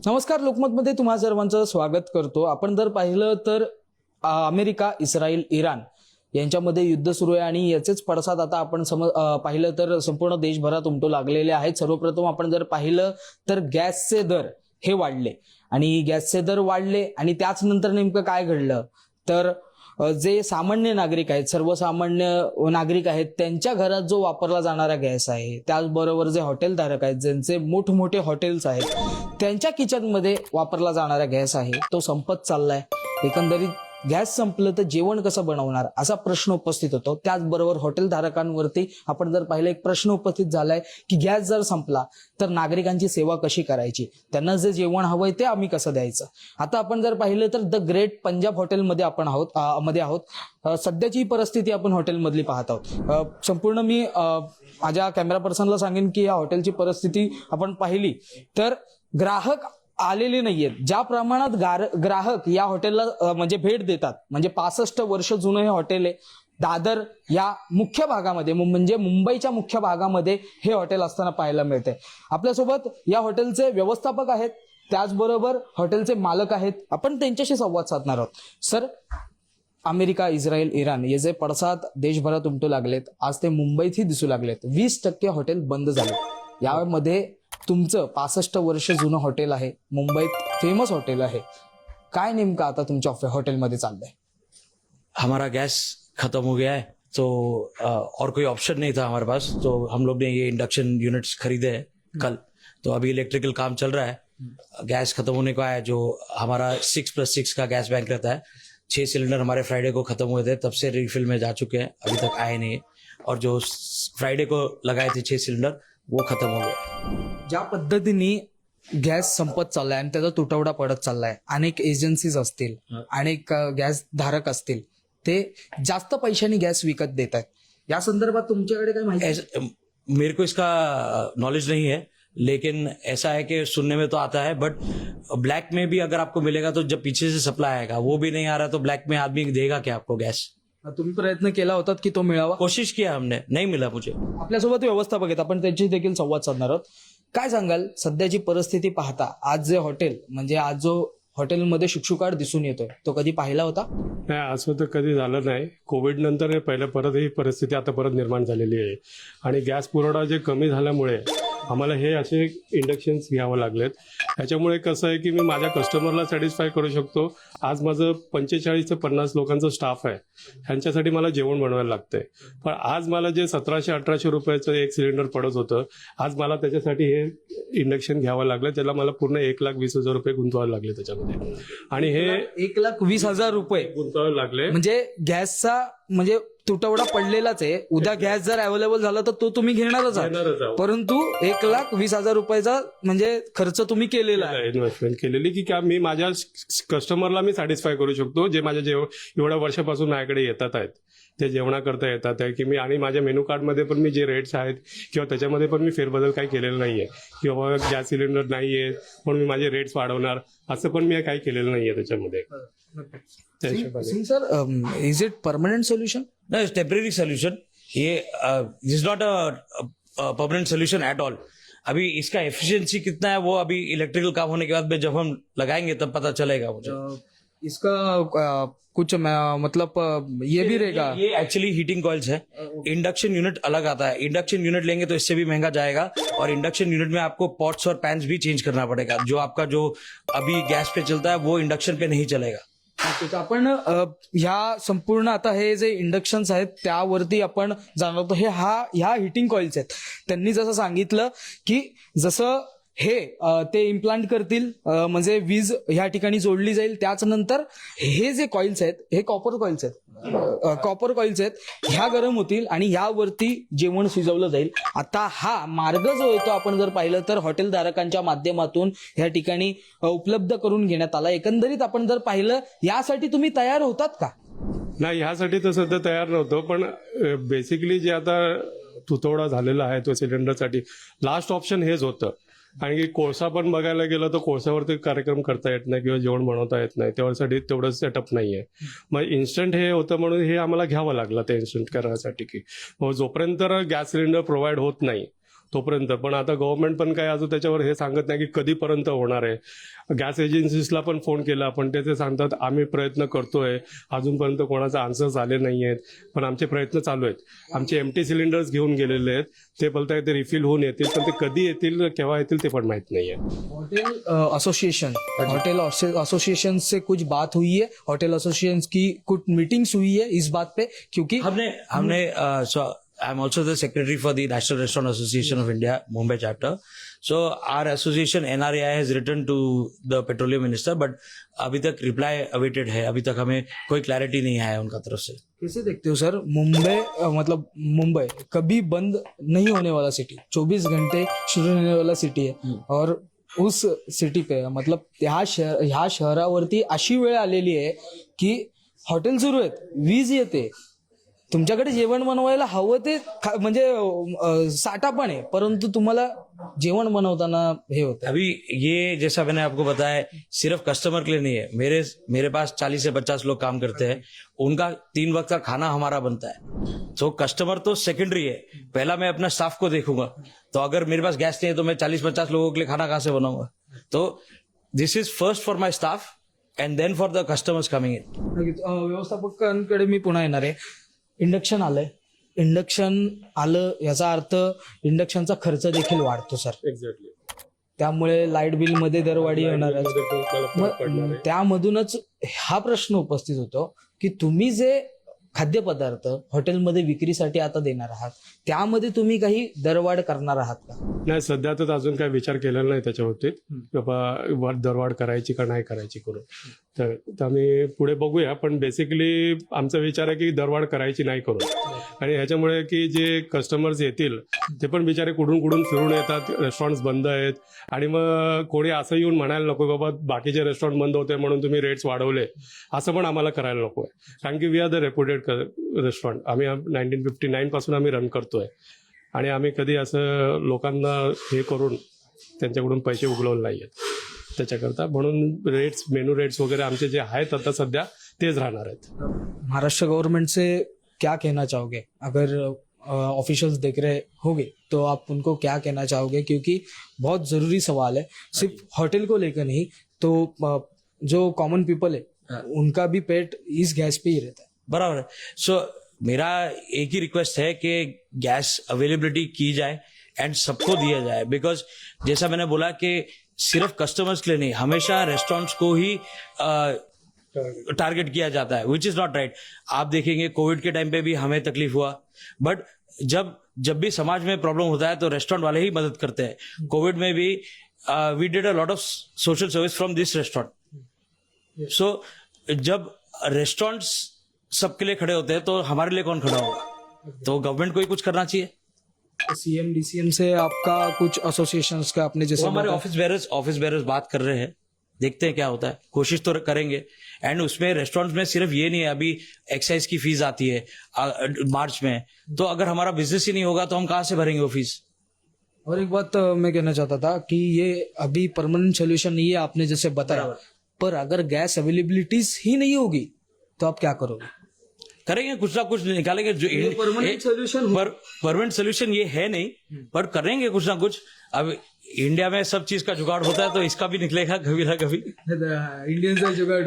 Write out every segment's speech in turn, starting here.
नमस्कार, लोकमतमध्ये तुम्हा सर्वांचं स्वागत करतो. आपण जर पाहिलं तर अमेरिका, इस्रायल, इराण यांच्यामध्ये युद्ध सुरू आहे आणि याचेच पडसाद आता आपण पाहिलं तर संपूर्ण देशभरात उमटू लागलेले आहेत. सर्वप्रथम आपण जर पाहिलं तर गॅसचे दर हे वाढले आणि गॅसचे दर वाढले आणि त्याच नंतर नेमकं काय घडलं तर जे सामान्य नागरिक आहेत, सर्वसामान्य नागरिक आहेत, त्यांच्या घरात जो वापरला जाणारा गॅस आहे, त्याचबरोबर जे हॉटेलधारक आहेत, ज्यांचे मोठमोठे हॉटेल्स आहेत, त्यांच्या किचनमध्ये वापरला जाणारा गॅस आहे तो संपत चाललाय. एकंदरीत गॅस संपलं तर जेवण कसं बनवणार असा प्रश्न उपस्थित होतो. त्याचबरोबर हॉटेलधारकांवरती आपण जर पाहिलं एक प्रश्न उपस्थित झालाय की गॅस जर संपला तर नागरिकांची सेवा कशी करायची, त्यांना जे जेवण हवंय ते आम्ही कसं द्यायचं. आता आपण जर पाहिलं तर द ग्रेट पंजाब हॉटेलमध्ये आपण आहोत. सध्याची परिस्थिती आपण हॉटेलमधली पाहत आहोत. संपूर्ण मी माझ्या कॅमेरा पर्सनला सांगेन की या हॉटेलची परिस्थिती आपण पाहिली तर ग्राहक आलेले नाहीयेत. ज्या प्रमाणात ग्राहक या हॉटेलला म्हणजे भेट देतात, म्हणजे 65 वर्ष जुनं हे हॉटेल आहे. दादर या मुख्य भागामध्ये म्हणजे मुंबईच्या मुख्य भागामध्ये हे हॉटेल असताना पाहायला मिळते. आपल्यासोबत या हॉटेलचे व्यवस्थापक आहेत, त्याचबरोबर हॉटेलचे मालक आहेत. आपण त्यांच्याशी संवाद साधणार आहोत. सर, अमेरिका, इस्रायल, इराण हे जे पडसाद देशभरात उमटू लागलेत, आज ते मुंबईतही दिसू लागलेत. 20% हॉटेल बंद झाले. यामध्ये तुमचं 65 वर्ष जुनं हॉटेल आहे, मुंबईत फेमस हॉटेल आहे. काय नेमकं आता तुमच्या हॉटेलमध्ये चाललंय? हमारा गैस खत्म हो गया है तो और कोई ऑप्शन नहीं था हमारे पास, तो हम लोग ने ये इंडक्शन यूनिट्स खरीदे हैं कल. तो अभी इलेक्ट्रिकल काम चल रहा है. गैस खत्म होने को है. जो हमारा 6+6 का गैस बैंक रहता है, 6 सिलेंडर हमारे फ्राइडे को खत्म हुए थे, तब से रिफिल में जा चुके हैं, अभी तक आए नहीं है. और जो फ्राइडे को लगाए थे 6 सिलेंडर वो खत्म हो गए. ज्या पद्धतीने गॅस संपत चाललाय आणि त्याचा तुटवडा पडत चाललाय, अनेक एजन्सीज असतील, अनेक गॅस धारक असतील, ते जास्त पैशाने गॅस विकत देत आहेत. या संदर्भात तुमच्याकडे काय माहिती आहे? मेरे को इसका नॉलेज नहीं है, लेकिन ऐसा है कि सुनने में तो आता है, बट ब्लैक में भी अगर आपको मिलेगा तो जब पीछे से सप्लाई आएगा वो भी नहीं आ रहा, तो ब्लैक में आदमी देगा क्या आपको गैस? तुम्ही प्रयत्न केला होता की तो मिळावा? कोशिश किया हमने, नहीं मिला मुझे. आपल्यासोबत व्यवस्थापक आहेत, आपण त्यांची देखील संवाद साधणार आहोत. काय सांगाल सध्याची परिस्थिती पाहता? आज जे हॉटेल म्हणजे आज जो हॉटेलमध्ये शुकशुकाट दिसून येतोय तो कधी पाहिला होता? नाही, असं तर कधी झालं नाही. कोविड नंतर हे पहिलं परत ही परिस्थिती आता परत निर्माण झालेली आहे आणि गॅस पुरवठा जे कमी झाल्यामुळे आम्हाला हे असे इंडक्शन्स घ्यावं लागलेत. त्याच्यामुळे कसं आहे की मी माझ्या कस्टमरला सॅटिस्फाय करू शकतो. आज माझं 45 ते 50 लोकांचं स्टाफ आहे, ह्यांच्यासाठी मला जेवण बनवायला लागतंय. पण आज मला जे 1700-1800 रुपयाचं एक सिलेंडर पडत होतं, आज मला त्याच्यासाठी हे इंडक्शन घ्यावं लागलं. त्याला मला पूर्ण 1,20,000 रुपये गुंतवावे लागले त्याच्यामध्ये. आणि हे 1,20,000 रुपये गुंतवावे लागले. म्हणजे गॅसचा म्हणजे तुटवडा पडलेलाच आहे. उद्या गॅस जर अवेलेबल झाला तर तो तुम्ही घेणारच आहात, परंतु 1,20,000 रुपयाचा म्हणजे खर्च तुम्ही केलेला आहे, इन्व्हेस्टमेंट केलेली की काय मी माझ्या कस्टमरला मी सॅटिस्फाय करू शकतो. जे माझ्या एवढ्या वर्षापासून माझ्याकडे येतात आहेत, ते जेवणाकरता येतात आहे की मी, आणि माझ्या मेनू कार्डमध्ये पण मी जे रेट्स आहेत किंवा त्याच्यामध्ये पण मी फेरबदल काही केलेलं नाहीये की बाबा गॅस सिलेंडर नाहीये म्हणून मी माझे रेट्स वाढवणार, असं पण मी काही केलेलं नाहीये त्याच्यामध्ये. Sir, is it permanent solution? No, it's temporary solution. ये is not a permanent solution at all. अभी इसका एफिशिएंसी कितना है वो अभी इलेक्ट्रिकल काम होने के बाद में जब हम लगाएंगे तब पता चलेगा मुझे. इसका कुछ मतलब ये भी रहेगा? ये एक्चुअली हीटिंग कॉइल्स है. इंडक्शन यूनिट अलग आता है. इंडक्शन यूनिट लेंगे तो इससे भी महंगा जाएगा, और इंडक्शन यूनिट में आपको पॉट्स और पैन्स भी चेंज करना पड़ेगा. जो आपका जो अभी गैस पे चलता है वो इंडक्शन पे नहीं चलेगा. आपण ह्या संपूर्ण आता हे जे इंडक्शन्स आहेत त्यावरती आपण जाणवतो. ह्या हिटिंग कॉइल्स आहेत. त्यांनी जसं सांगितलं की जसं हे ते इम्प्लांट करतील म्हणजे वीज ह्या ठिकाणी जोडली जाईल, त्याच नंतर हे जे कॉइल्स आहेत हे कॉपर कॉइल्स आहेत, ह्या गरम होतील आणि ह्यावरती जेवण शिजवलं जाईल. आता हा मार्ग जो येतो आपण जर पाहिलं तर हॉटेल धारकांच्या माध्यमातून ह्या ठिकाणी उपलब्ध करून घेण्यात आला. एकंदरीत आपण जर पाहिलं यासाठी तुम्ही तयार होतात का? नाही, ह्यासाठी तर सध्या तयार नव्हतो, पण बेसिकली जे आता तुटवडा झालेला आहे तो सिलेंडरसाठी लास्ट ऑप्शन हेच होतं. आणि कोळसा पण बघायला गेलं तर कोळसावरती कार्यक्रम करता येत नाही किंवा जेवण बनवता येत नाही, त्यासाठी तेवढं सेटअप नाहीये. मग इन्स्टंट हे होतं म्हणून हे आम्हाला घ्यावं लागलं ते इन्स्टंट करण्यासाठी की जोपर्यंत गॅस सिलेंडर प्रोव्हाइड होत नाही तोपर्यंत. पण आता गव्हर्नमेंट पण काय अजून त्याच्यावर हे सांगत नाही की कधीपर्यंत होणार आहे. गॅस एजन्सीजला पण फोन केला, पण ते सांगतात आम्ही प्रयत्न करतोय, अजूनपर्यंत कोणाचा आन्सर्स आले नाही आहेत, पण आमचे प्रयत्न चालू आहेत. आमचे एम्प्टी सिलेंडर्स घेऊन गेलेले आहेत, ते बोलताय ते रिफिल होऊन येतील, पण ते कधी येतील केव्हा येतील ते पण माहित नाहीये. होटल एसोसिएशन से कुछ बात हुई है, होटल एसोसिएशन की कुछ मीटिंग्स हुई है इस बात पे, क्योंकि हमने I am also the secretary for the national restaurant association of India Mumbai chapter. So our association NRAI has written to the petroleum minister, but अभी तक रिप्लाई अवेटेड है. अभी तक हमें कोई क्लैरिटी नहीं आया उनका तरफ से. कैसे देखते हो सर, मुंबई कभी बंद नहीं होने वाला सिटी, 24 घंटे शुरू होने वाला सिटी है, और उस सिटी पे मतलब ह्या शहरावरती अशी वेळ आलेली आहे की हॉटेल सुरू आहेत, वीज येते, तुमच्याकडे जेवण बनवायला हवं ते म्हणजे साठा पण आहे, परंतु तुम्हाला जेवण बनवताना हे होतं. अभी ये जैसा मैंने आपको बताया सिर्फ कस्टमर के लिए नहीं है. मेरे पास 40 से 50 लोग काम करते हैं, उनका 3 वक्त का खाना हमारा बनता है. तो कस्टमर तो सेकेंडरी है, पहला मैं अपना स्टाफ को देखूंगा. तो अगर मेरे पास गैस नहीं है तो मैं 40-50 लोगों के लिए खाना कहाँ से बनाऊंगा. तो this is first for my staff and then for the customers coming in. व्यवस्थापकांकडे मी पुन्हा येणार आहे. इंडक्शन आलं याचा अर्थ इंडक्शनचा खर्च देखील वाढतो सर. एक्झॅक्टली. त्यामुळे लाईट बिल मध्ये दरवाढी होणार. मग त्यामधूनच हा प्रश्न उपस्थित होतो की तुम्ही जे खाद्यपदार्थ हॉटेलमध्ये विक्रीसाठी आता देणार आहात, त्यामध्ये तुम्ही काही दरवाढ करणार आहात का? नाही, सध्या तर अजून काही विचार केलेला नाही त्याच्या बाबतीत, बाबा दरवाढ करायची का नाही करायची करून. तर आम्ही पुढे बघूया, पण बेसिकली आमचा विचार आहे की दरवाढ करायची नाही करून. आणि ह्याच्यामुळे की जे कस्टमर्स येतील ते पण बिचारे कुठून फिरून येतात, रेस्टॉरंट्स बंद आहेत, आणि मग कोणी असं येऊन म्हणायला नको बाबा बाकीचे रेस्टॉरंट बंद होते म्हणून तुम्ही रेट्स वाढवले, असं पण आम्हाला करायला नको आहे. कारण की we are the reputed restaurant. आम्ही 1959 पासून आम्ही रन करतोय, आणि आम्ही कधी असं लोकांना हे करून त्यांच्याकडून पैसे उगलवले नाही आहेत त्याच्याकरता. म्हणून रेट्स, मेनू रेट्स वगैरे आमचे जे आहेत आता सध्या तेच राहणार आहेत. महाराष्ट्र गवर्नमेंट से क्या कहना चाहोगे? अगर ऑफिशियल्स देख रहे होंगे तो आप उनको क्या कहना चाहोगे, क्योंकि बहुत जरूरी सवाल है, सिर्फ होटल को लेकर नहीं, तो जो कॉमन पीपल है उनका भी पेट इस गैस पे ही रहता है. बराबर है. सो मेरा एक ही रिक्वेस्ट है कि गैस अवेलेबिलिटी की जाए एंड सबको दिया जाए. बिकॉज जैसा मैंने बोला कि सिर्फ कस्टमर्स के लिए नहीं, हमेशा रेस्टोरेंट्स को ही टारगेट किया जाता है, विच इज नॉट राइट. आप देखेंगे कोविड के टाइम पे भी हमें तकलीफ हुआ, बट जब भी समाज में प्रॉब्लम होता है तो रेस्टोरेंट वाले ही मदद करते हैं. कोविड में भी we did a lot of social service from this restaurant. So जब रेस्टोरेंट्स सबके लिए खड़े होते हैं तो हमारे लिए कौन खड़ा होगा? तो गवर्नमेंट को ही कुछ करना चाहिए. सीएम डीसीएम से आपका कुछ एसोसिएशंस का अपने जैसे हमारे ऑफिस बेरर्स बात कर रहे हैं, देखते हैं क्या होता है, कोशिश तो करेंगे. एंड उसमें रेस्टोरेंट्स में सिर्फ ये नहीं है, अभी एक्साइज की फीस आती है मार्च में, तो अगर हमारा बिजनेस ही नहीं होगा तो हम कहाँ से भरेंगे वो फीस. और एक बात मैं कहना चाहता था कि ये अभी परमानेंट सोल्यूशन नहीं है, आपने जैसे बताया, पर अगर गैस अवेलेबिलिटीज ही नहीं होगी तो आप क्या करोगे? करेंगे, कुछ ना कुछ निकालेंगे. जो परमानेंट सोल्यूशन ये है नहीं, पर करेंगे कुछ ना कुछ. अब इंडिया में सब चीज का जुगाड़ होता है, तो इसका भी निकलेगा कभी ना कभी. इंडियनचा जुगाड.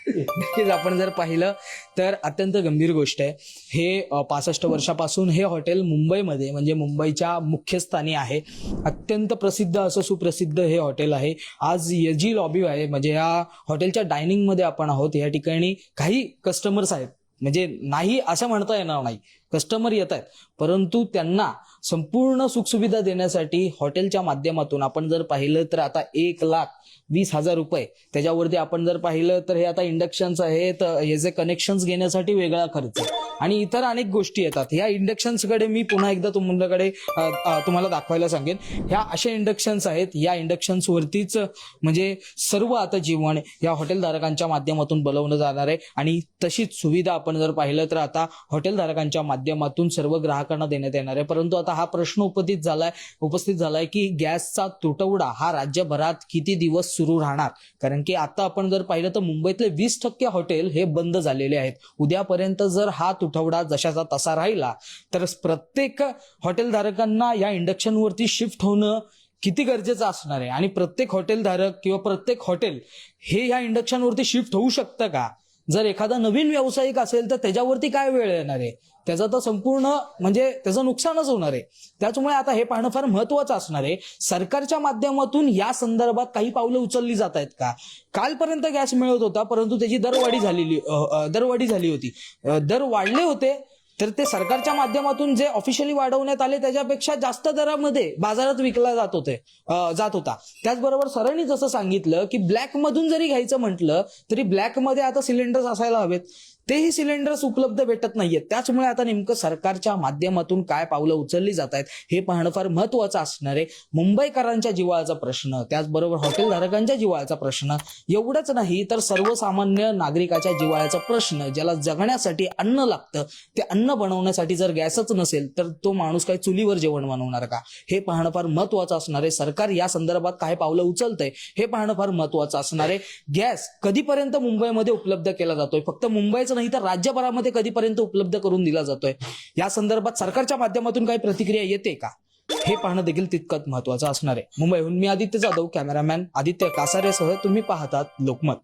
नक्कीच आपण जर पाहिलं तर अत्यंत गंभीर गोष्ट आहे. हे 65 वर्षापासून हे हॉटेल मुंबईमध्ये म्हणजे मुंबईच्या मुख्य स्थानी आहे. अत्यंत प्रसिद्ध असं सुप्रसिद्ध हे हॉटेल आहे. आज जी लॉबी आहे, म्हणजे या हॉटेलच्या डायनिंग मध्ये आपण आहोत. या ठिकाणी काही कस्टमर्स आहेत, म्हणजे नाही असं म्हणता येणार नाही, कस्टमर येत आहेत, परंतु त्यांना संपूर्ण सुखसुविधा देण्यासाठी हॉटेलच्या माध्यमातून आपण जर पाहिलं तर आता 1,20,000 रुपये, त्याच्यावरती आपण जर पाहिलं तर हे आता इंडक्शन्स आहेत, याचे कनेक्शन्स घेण्यासाठी वेगळा खर्च आणि इतर अनेक गोष्टी येतात. ह्या इंडक्शन्सकडे मी पुन्हा एकदा तुम्हाला दाखवायला सांगेन. ह्या अशा इंडक्शन्स आहेत, या इंडक्शन्सवरतीच म्हणजे सर्व आता जेवण या हॉटेलधारकांच्या माध्यमातून बनवलं जाणार आहे. आणि तशीच सुविधा आपण जर पाहिलं तर आता हॉटेलधारकांच्या माध्यमातून सर्व ग्राहकांना देण्यात येणार आहे. परंतु आता हा प्रश्न उपस्थित झालाय की गॅसचा तुटवडा हा राज्यभरात किती दिवस सुरू राहणार. कारण की आता आपण जर पाहिलं तर मुंबईतले 20% हॉटेल हे बंद झालेले आहेत. उद्यापर्यंत जर हा तुटवडा जशाचा तसा राहिला तर प्रत्येक हॉटेल धारकांना या इंडक्शनवरती शिफ्ट होणं किती गरजेचं असणार आहे आणि प्रत्येक हॉटेल धारक किंवा प्रत्येक हॉटेल हे या इंडक्शनवरती शिफ्ट होऊ शकतं का. जर एखादा नवीन व्यावसायिक असेल तर त्याच्यावरती काय वेळ येणार आहे, त्याचं तर संपूर्ण म्हणजे त्याचं नुकसानच होणार आहे. त्याच्यामुळे आता हे पाहणं फार महत्वाचं असणार आहे. सरकारच्या माध्यमातून या संदर्भात काही पावलं उचलली जात आहेत का. कालपर्यंत गॅस मिळत होता परंतु त्याची दरवाढी झाली होती. दर वाढले होते तर ते सरकारच्या माध्यमातून जे ऑफिशियली वाढवण्यात आले त्याच्यापेक्षा जास्त दरामध्ये बाजारात विकला जात होता. त्याचबरोबर सरांनी जसं सांगितलं की ब्लॅक मधून जरी घ्यायचं म्हटलं तरी ब्लॅकमध्ये आता सिलेंडर्स असायला हवेत, तेही सिलेंडर्स उपलब्ध भेटत नाहीयेत. त्याच्यामुळे आता नेमकं सरकारच्या माध्यमातून काय पावलं उचलली जात आहेत हे पाहणं फार महत्वाचं असणार आहे. मुंबईकरांच्या जिव्हाळ्याचा प्रश्न, त्याचबरोबर हॉटेल धारकांच्या जिव्हाळ्याचा प्रश्न, एवढंच नाही तर सर्वसामान्य नागरिकाच्या जिव्हाळ्याचा प्रश्न, ज्याला जगण्यासाठी अन्न लागतं ते अन्न बनवण्यासाठी जर गॅसच नसेल तर तो माणूस काय चुलीवर जेवण बनवणार का, हे पाहणं फार महत्वाचं असणार आहे. सरकार या संदर्भात काय पावलं उचलतंय हे पाहणं फार महत्वाचं असणार आहे. गॅस कधीपर्यंत मुंबईमध्ये उपलब्ध केला जातोय, फक्त मुंबईच नाही तर राज्यभरामध्ये कधीपर्यंत उपलब्ध करून दिला जातोय, या संदर्भात सरकारच्या माध्यमातून काही प्रतिक्रिया येते का हे पाहणं देखील तितकंच महत्वाचं असणार आहे. मुंबईहून मी आदित्य जाधव, कॅमेरामॅन आदित्य कासारेसह तुम्ही पाहतात लोकमत.